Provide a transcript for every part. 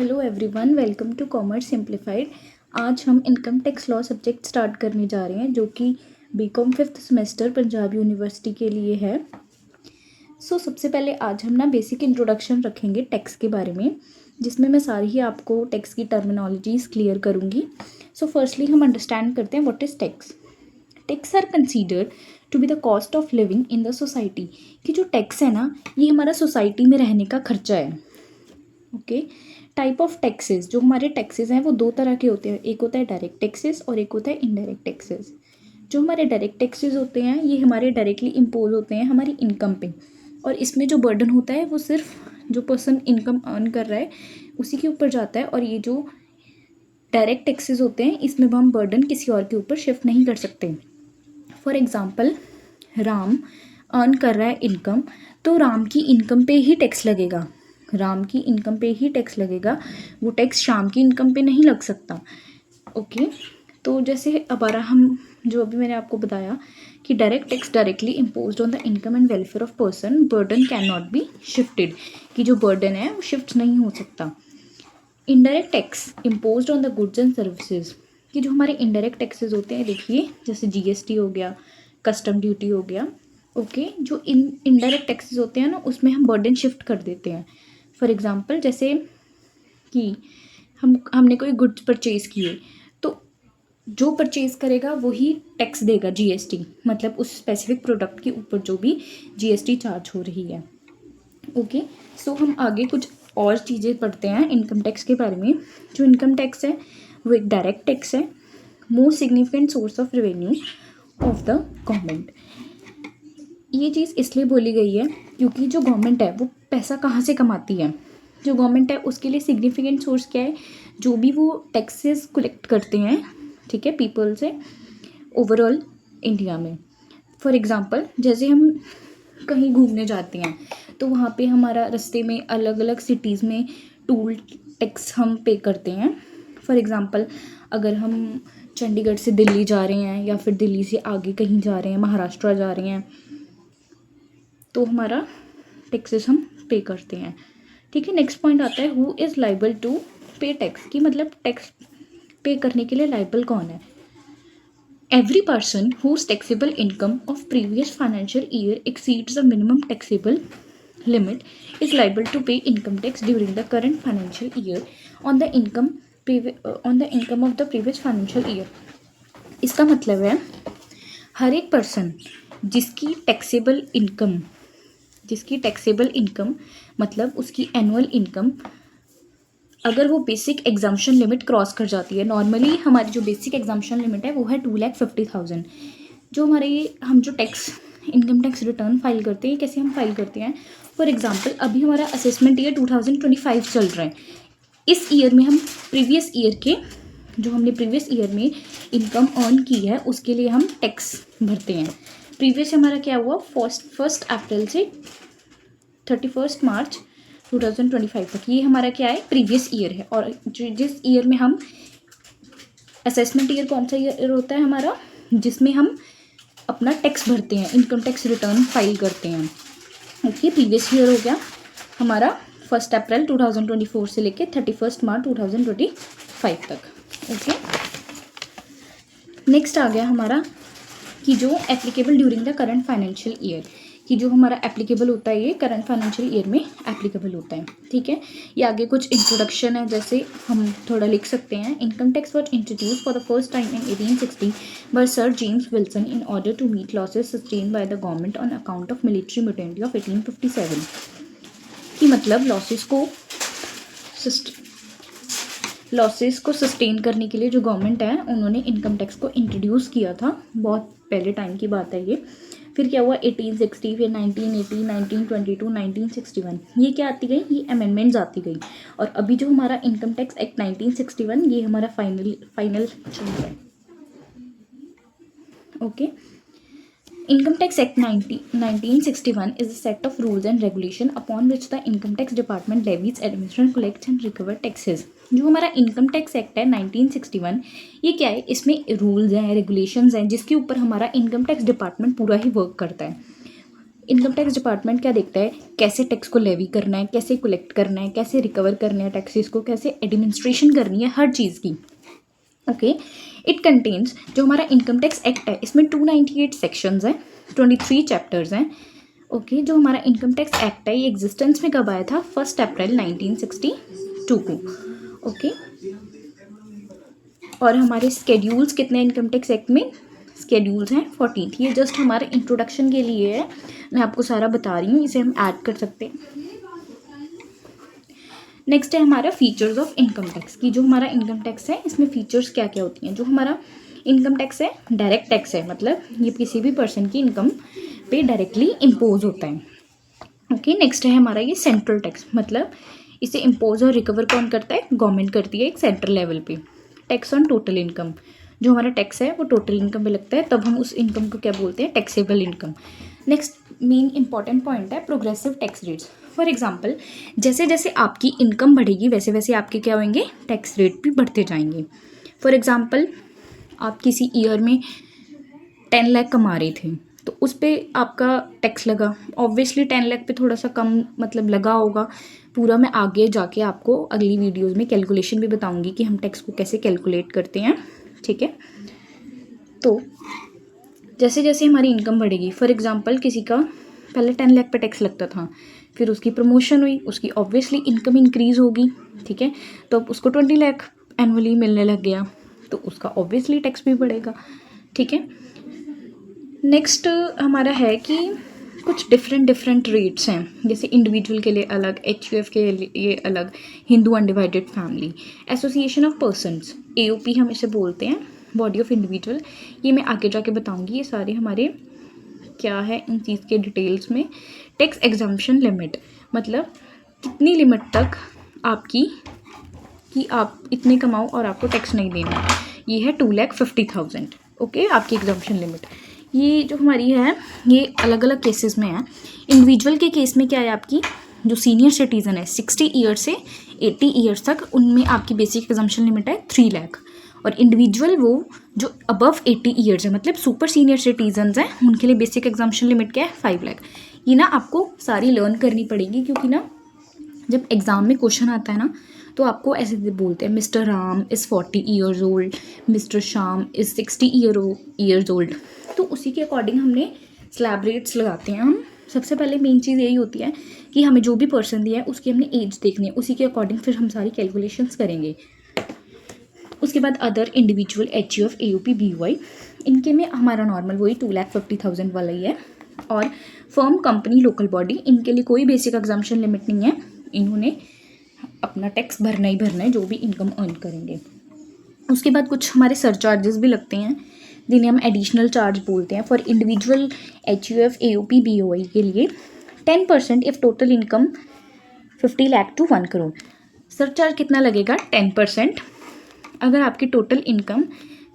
Hello everyone, welcome to Commerce Simplified. आज हम income tax law subject start करने जा रहे हैं जो कि BCom 5th semester Punjab university के लिए है। सबसे पहले आज हम बेसिक इंट्रोडक्शन रखेंगे टैक्स के बारे में, जिसमें मैं सारी ही आपको टैक्स की टर्मिनोलॉजीज क्लियर करूँगी। फर्स्टली हम अंडरस्टैंड करते हैं what is tax. Tax are considered to be the cost of living in the society. कि जो टैक्स है ना, ये हमारा सोसाइटी में रहने का खर्चा है। ओके, टाइप ऑफ टैक्सेस, जो हमारे टैक्सेस हैं वो दो तरह के होते हैं। एक होता है डायरेक्ट टैक्सेस और एक होता है इनडायरेक्ट टैक्सेस। जो हमारे डायरेक्ट टैक्सेस होते हैं ये हमारे डायरेक्टली इम्पोज होते हैं हमारी इनकम पे, और इसमें जो बर्डन होता है वो सिर्फ जो पर्सन इनकम अर्न कर रहा है उसी के ऊपर जाता है। और ये जो डायरेक्ट टैक्सेस होते हैं इसमें हम बर्डन किसी और के ऊपर शिफ्ट नहीं कर सकते। फॉर एग्ज़ाम्पल, राम अर्न कर रहा है इनकम, तो राम की इनकम पे ही टैक्स लगेगा। राम की इनकम पे ही टैक्स लगेगा, वो टैक्स शाम की इनकम पे नहीं लग सकता। ओके, तो जैसे हमारा हम जो अभी मैंने आपको बताया कि direct tax directly imposed on the income and welfare of person, burden can not be shifted, कि जो बर्डन है वो शिफ्ट नहीं हो सकता। Indirect tax imposed on the goods and services, कि जो हमारे इनडायरेक्ट टैक्सेस होते हैं, देखिए जैसे जीएसटी हो गया, कस्टम ड्यूटी हो गया। ओके, जो इनडायरेक्ट टैक्सेस होते हैं ना उसमें हम बर्डन शिफ्ट कर देते हैं। फॉर एग्ज़ाम्पल, जैसे कि हमने कोई गुड्स परचेज़ किए, तो जो परचेज़ करेगा वही टैक्स देगा, जीएसटी, मतलब उस स्पेसिफिक प्रोडक्ट के ऊपर जो भी जीएसटी चार्ज हो रही है। ओके, हम आगे कुछ और चीज़ें पढ़ते हैं इनकम टैक्स के बारे में। जो इनकम टैक्स है वो एक डायरेक्ट टैक्स है, most significant source of revenue of the government. ये चीज़ इसलिए बोली गई है क्योंकि जो गवर्नमेंट है वो पैसा कहाँ से कमाती है। जो गवर्नमेंट है उसके लिए सिग्निफिकेंट सोर्स क्या है, जो भी वो टैक्सेस कलेक्ट करते हैं, ठीक है, पीपल से ओवरऑल इंडिया में। फॉर एग्ज़ाम्पल, जैसे हम कहीं घूमने जाते हैं तो वहाँ पे हमारा रास्ते में अलग अलग सिटीज़ में टूल टैक्स हम पे करते हैं। फॉर एग्ज़ाम्पल, अगर हम चंडीगढ़ से दिल्ली जा रहे हैं या फिर दिल्ली से आगे कहीं जा रहे हैं, महाराष्ट्र जा रहे हैं, तो हमारा टैक्सेस हम पे करते हैं। ठीक है, नेक्स्ट पॉइंट आता है हु इज़ लाइबल टू पे टैक्स, की मतलब टैक्स पे करने के लिए लाइबल कौन है। Every person whose taxable income of previous financial year exceeds the minimum taxable limit is liable to pay income tax during the current financial year on the income of the previous financial year. इसका मतलब है हर एक person जिसकी taxable income मतलब उसकी annual income, अगर वो basic exemption limit cross कर जाती है, नॉर्मली हमारी जो बेसिक एग्जाम्पशन लिमिट है वो है 2,50,000। जो हम जो tax income tax return file करते हैं, कैसे हम फाइल करते हैं। फॉर एग्जांपल, अभी हमारा असेसमेंट ईयर 2025 चल रहा है। इस ईयर में हम प्रीवियस ईयर में इनकम अर्न की है उसके लिए हम टैक्स भरते हैं। प्रीवियस हमारा क्या हुआ, फर्स्ट अप्रैल से 31 मार्च 2025 तक, ये हमारा क्या है, प्रीवियस ईयर है। और जिस ईयर में हम असेसमेंट ईयर, कौन सा ईयर होता है हमारा, जिसमें हम अपना टैक्स भरते हैं, इनकम टैक्स रिटर्न फाइल करते हैं। ओके, प्रीवियस ईयर हो गया हमारा 1 अप्रैल 2024 से लेके 31 मार्च 2025 तक। ओके, नेक्स्ट आ गया हमारा कि जो applicable during the current financial year, कि जो हमारा एप्लीकेबल होता है ये करंट फाइनेंशियल ईयर में एप्लीकेबल होता है। ठीक है, ये आगे कुछ इंट्रोडक्शन है, जैसे हम थोड़ा लिख सकते हैं। Income tax was introduce for the first time in 1860 by sir James Wilson in order to meet losses sustain by the government on account of military mutiny of 1857। कि मतलब लॉसेस को सस्टेन करने के लिए जो गवर्नमेंट है उन्होंने income tax को इंट्रोड्यूस किया था, बहुत पहले टाइम की बात है ये। फिर क्या हुआ, 1860, फिर 1980, 1922, 1961, ये क्या आती गई, ये अमेंडमेंट्स आती गई। और अभी जो हमारा इनकम टैक्स एक्ट 1961 ये हमारा फाइनल चल रहा है। Okay, Income Tax Act 1961 is a set of rules and regulation upon which the Income Tax Department levies, administers, collects and recover taxes। जो हमारा इनकम टैक्स एक्ट है 1961, ये क्या है, इसमें रूल्स हैं, रेगुलेशंस हैं, जिसके ऊपर हमारा इनकम टैक्स डिपार्टमेंट पूरा ही वर्क करता है। इनकम टैक्स डिपार्टमेंट क्या देखता है, कैसे टैक्स को लेवी करना है, कैसे कलेक्ट करना है, कैसे रिकवर करना है टैक्सेस को, कैसे एडमिनिस्ट्रेशन करनी है हर चीज़ की। ओके, इट कंटेन्स, जो हमारा इनकम टैक्स एक्ट है इसमें 298 सेक्शंस हैं, 23 चैप्टर्स हैं। ओके, जो हमारा इनकम टैक्स एक्ट है ये एग्जिस्टेंस में कब आया था, 1 अप्रैल 1962 को। ओके, और हमारे स्केड्यूल्स कितने इनकम टैक्स एक्ट में, स्केड्यूल्स हैं 14। ये जस्ट हमारे इंट्रोडक्शन के लिए है, मैं आपको सारा बता रही हूँ, इसे हम ऐड कर सकते हैं। नेक्स्ट है हमारा फीचर्स ऑफ इनकम टैक्स की, जो हमारा इनकम टैक्स है इसमें फीचर्स क्या क्या होती हैं। जो हमारा इनकम टैक्स है डायरेक्ट टैक्स है, मतलब ये किसी भी पर्सन की इनकम पे डायरेक्टली इम्पोज होता है। ओके, नेक्स्ट है हमारा ये सेंट्रल टैक्स, मतलब इसे इम्पोज और रिकवर कौन करता है, गवर्नमेंट करती है एक सेंट्रल लेवल पे। टैक्स ऑन टोटल इनकम, जो हमारा टैक्स है वो टोटल इनकम पे लगता है, तब हम उस इनकम को क्या बोलते हैं, taxable income. Next main important point है progressive tax rates. For example, जैसे जैसे आपकी इनकम बढ़ेगी वैसे वैसे आपके क्या होंगे, टैक्स रेट भी बढ़ते जाएंगे। फॉर एग्जांपल, आप किसी ईयर में 10 लाख कमा रहे थे तो उस पर आपका टैक्स लगा, ऑब्वियसली 10 लाख पे थोड़ा सा कम मतलब लगा होगा। पूरा मैं आगे जाके आपको अगली वीडियोज़ में कैलकुलेशन भी बताऊँगी कि हम टैक्स को कैसे कैलकुलेट करते हैं, ठीक है। तो जैसे जैसे हमारी इनकम बढ़ेगी, फॉर एग्जांपल किसी का पहले 10 लाख पे टैक्स लगता था, फिर उसकी प्रमोशन हुई, उसकी ऑब्वियसली इनकम इंक्रीज़ होगी, ठीक है, तो अब उसको 20 लाख एनुअली मिलने लग गया, तो उसका ऑब्वियसली टैक्स भी बढ़ेगा, ठीक है। नेक्स्ट हमारा है कि कुछ डिफरेंट रेट्स हैं, जैसे इंडिविजुअल के लिए अलग, HUF के लिए अलग, Hindu undivided family, association of persons, AOP हम इसे बोलते हैं, बॉडी ऑफ इंडिविजुअल। ये मैं आगे जाके बताऊंगी, ये सारे हमारे क्या है इन चीज़ के डिटेल्स में। टैक्स एग्जम्पशन लिमिट, मतलब कितनी लिमिट तक आपकी कि आप इतने कमाओ और आपको टैक्स नहीं देना, ये है 2,50,000। ओके, आपकी एग्जम्पशन लिमिट। ये जो हमारी है ये अलग अलग केसेस में है। इंडिविजुअल के केस में क्या है, आपकी जो सीनियर सिटीज़न है 60 ईयर से 80 ईयर्स तक, उनमें आपकी बेसिक एग्जम्पशन लिमिट है 3 लाख। और इंडिविजुअल वो जो अबव 80 ईयर्स है, मतलब सुपर सीनियर सिटीजन्स हैं, उनके लिए बेसिक एग्जम्पशन लिमिट क्या है, 5 लाख। ये ना आपको सारी लर्न करनी पड़ेगी, क्योंकि ना जब एग्ज़ाम में क्वेश्चन आता है ना तो आपको ऐसे बोलते हैं, mister Ram is 40 years old, mister Shyam is 60 years old, तो उसी के अकॉर्डिंग हमने स्लैब रेट्स लगाते हैं हम। सबसे पहले मेन चीज़ यही होती है कि हमें जो भी पर्सन दिया है उसकी हमने एज देखनी है, उसी के अकॉर्डिंग फिर हम सारी कैलकुलेशंस करेंगे। उसके बाद other individual, HUF, AOP, BOI, इनके में हमारा नॉर्मल वही 2,50,000 वाला ही है। और फर्म, कंपनी, लोकल बॉडी, इनके लिए कोई बेसिक एग्जम्पशन लिमिट नहीं है, इन्होंने अपना टैक्स भरना ही भरना है जो भी इनकम अर्न करेंगे। उसके बाद कुछ हमारे सरचार्जेस भी लगते हैं जिन्हें हम एडिशनल चार्ज बोलते हैं। For individual, HUF, AOP, BOI के लिए 10% if total income 50 lakh to 1 crore. Surcharge कितना लगेगा, 10%, अगर आपकी टोटल इनकम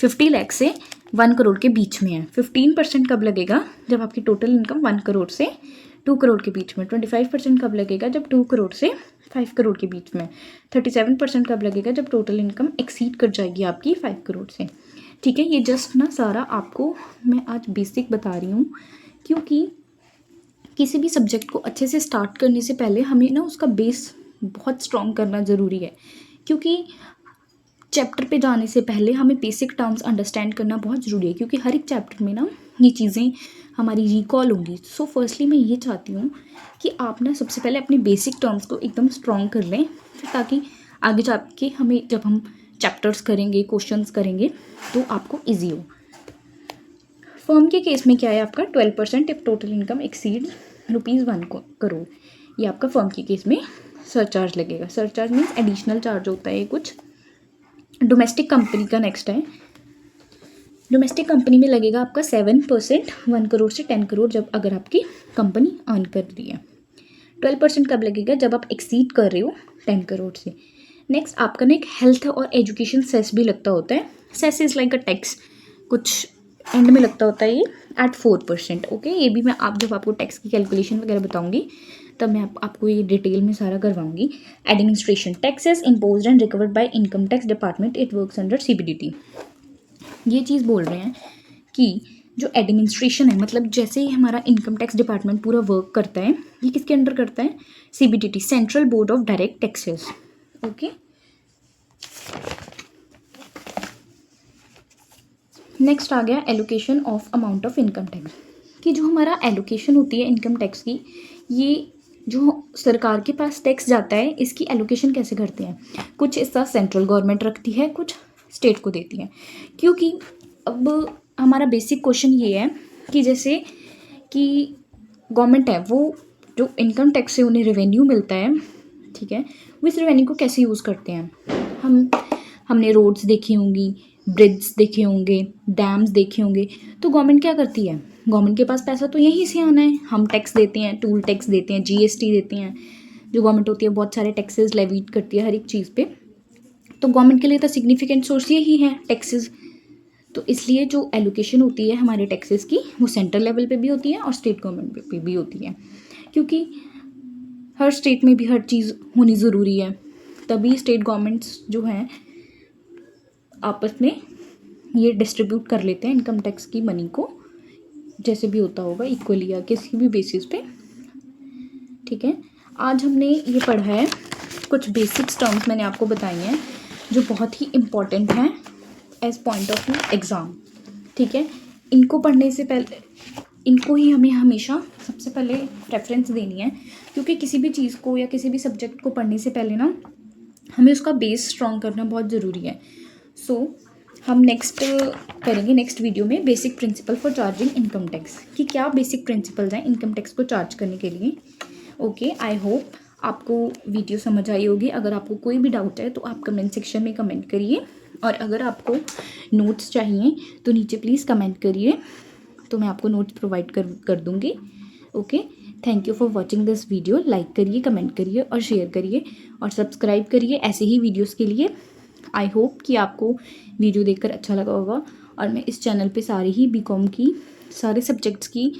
50 लाख से 1 करोड़ के बीच में है। 15% कब लगेगा, जब आपकी टोटल इनकम 1 करोड़ से 2 करोड़ के बीच में। 25% कब लगेगा, जब 2 करोड़ से 5 करोड़ के बीच में। 37% कब लगेगा, जब टोटल इनकम एक्सीड कर जाएगी आपकी 5 करोड़ से, ठीक है। ये जस्ट ना सारा आपको मैं आज बेसिक बता रही हूँ, क्योंकि किसी भी सब्जेक्ट को अच्छे से स्टार्ट करने से पहले हमें ना उसका बेस बहुत स्ट्रॉन्ग करना ज़रूरी है, क्योंकि चैप्टर पे जाने से पहले हमें बेसिक टर्म्स अंडरस्टैंड करना बहुत ज़रूरी है, क्योंकि हर एक चैप्टर में ना ये चीज़ें हमारी रिकॉल होंगी। सो फर्स्टली मैं ये चाहती हूँ कि आप ना सबसे पहले अपने बेसिक टर्म्स को एकदम स्ट्रॉन्ग कर लें, फिर ताकि आगे जाके हमें जब हम चैप्टर्स करेंगे, क्वेश्चंस करेंगे, तो आपको ईजी हो। फर्म के केस में क्या है आपका 12% if total income exceed ₹1 crore, ये आपका फर्म के केस में सरचार्ज लगेगा। सरचार्ज मीन्स एडिशनल चार्ज होता है कुछ। डोमेस्टिक कंपनी का नेक्स्ट है, डोमेस्टिक कंपनी में लगेगा आपका 7% 1 करोड़ से 10 करोड़, जब अगर आपकी कंपनी अर्न कर रही है। 12% कब लगेगा, जब आप एक्सीड कर रहे हो 10 करोड़ से। नेक्स्ट आपका ना एक हेल्थ और एजुकेशन सेस भी लगता होता है। Cess is like a tax, कुछ एंड में लगता होता है ये एट 4%। ओके, ये भी मैं आप जब आपको टैक्स की कैलकुलेशन वगैरह बताऊंगी तब मैं आपको ये डिटेल में सारा करवाऊंगी। Administration, taxes imposed and recovered by income tax department, it works under CBDT। ये चीज़ बोल रहे हैं कि जो एडमिनिस्ट्रेशन है, मतलब जैसे ही हमारा इनकम टैक्स डिपार्टमेंट पूरा वर्क करता है, ये किसके अंडर करता है? CBDT, central board of direct taxes. Okay, next आ गया allocation of amount of income tax, कि जो हमारा एलोकेशन होती है इनकम टैक्स की, ये जो सरकार के पास टैक्स जाता है इसकी एलोकेशन कैसे करते हैं? कुछ हिस्सा सेंट्रल गवर्नमेंट रखती है, कुछ स्टेट को देती है। क्योंकि अब हमारा बेसिक क्वेश्चन ये है कि जैसे कि गवर्नमेंट है, वो जो इनकम टैक्स से उन्हें रेवेन्यू मिलता है, ठीक है, वो इस रेवेन्यू को कैसे यूज़ करते हैं? हमने रोड्स देखी होंगी, ब्रिड्ज देखे होंगे, डैम्स देखे होंगे, तो गवर्नमेंट क्या करती है? गवर्नमेंट के पास पैसा तो यहीं से आना है, हम टैक्स देते हैं, टूल टैक्स देते हैं, GST देते हैं, जो गवर्नमेंट होती है बहुत सारे टैक्सेस लेवीट करती है हर एक चीज़ पे, तो गवर्नमेंट के लिए तो सिग्निफिकेंट सोर्स यही है टैक्सेस। तो इसलिए जो एलोकेशन होती है हमारे टैक्सेस की, वो सेंट्रल लेवल पे भी होती है और स्टेट गवर्नमेंट पे भी होती है, क्योंकि हर स्टेट में भी हर चीज़ होनी ज़रूरी है, तभी स्टेट गवर्नमेंट्स जो हैं आपस में ये डिस्ट्रीब्यूट कर लेते हैं इनकम टैक्स की मनी को, जैसे भी होता होगा इक्वली या किसी भी बेसिस पे, ठीक है। आज हमने ये पढ़ा है, कुछ बेसिक्स टर्म्स मैंने आपको बताई हैं जो बहुत ही इम्पॉर्टेंट हैं as point of view exam, ठीक है। इनको पढ़ने से पहले, इनको ही हमें हमेशा सबसे पहले प्रेफरेंस देनी है, क्योंकि किसी भी चीज़ को या किसी भी सब्जेक्ट को पढ़ने से पहले ना हमें उसका बेस स्ट्रॉन्ग करना बहुत ज़रूरी है। सो हम नेक्स्ट करेंगे नेक्स्ट वीडियो में basic principle for charging income tax, कि क्या बेसिक प्रिंसिपल्स हैं इनकम टैक्स को चार्ज करने के लिए। ओके, आई होप आपको वीडियो समझ आई होगी। अगर आपको कोई भी डाउट है तो आप कमेंट सेक्शन में कमेंट करिए, और अगर आपको नोट्स चाहिए तो नीचे प्लीज़ कमेंट करिए, तो मैं आपको नोट्स प्रोवाइड कर दूँगी। Okay, thank you for watching this video. Like करिए, कमेंट करिए और शेयर करिए और सब्सक्राइब करिए ऐसे ही वीडियोज़ के लिए। आई होप कि आपको वीडियो देखकर अच्छा लगा होगा, और मैं इस चैनल पे सारे ही BCom की सारे सब्जेक्ट्स की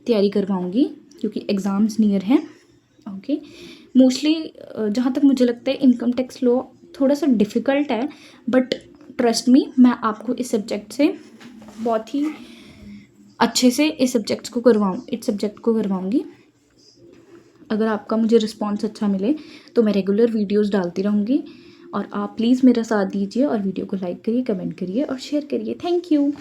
तैयारी करवाऊँगी, क्योंकि एग्ज़ाम्स नियर हैं। ओके, मोस्टली जहाँ तक मुझे लगता है इनकम टैक्स लॉ थोड़ा सा डिफ़िकल्ट है, बट ट्रस्ट मी, मैं आपको इस सब्जेक्ट से बहुत ही अच्छे से इस सब्जेक्ट को करवाऊँगी। अगर आपका मुझे रिस्पॉन्स अच्छा मिले तो मैं रेगुलर वीडियोस डालती रहूँगी, और आप प्लीज़ मेरा साथ दीजिए और वीडियो को लाइक करिए, कमेंट करिए और शेयर करिए। Thank you.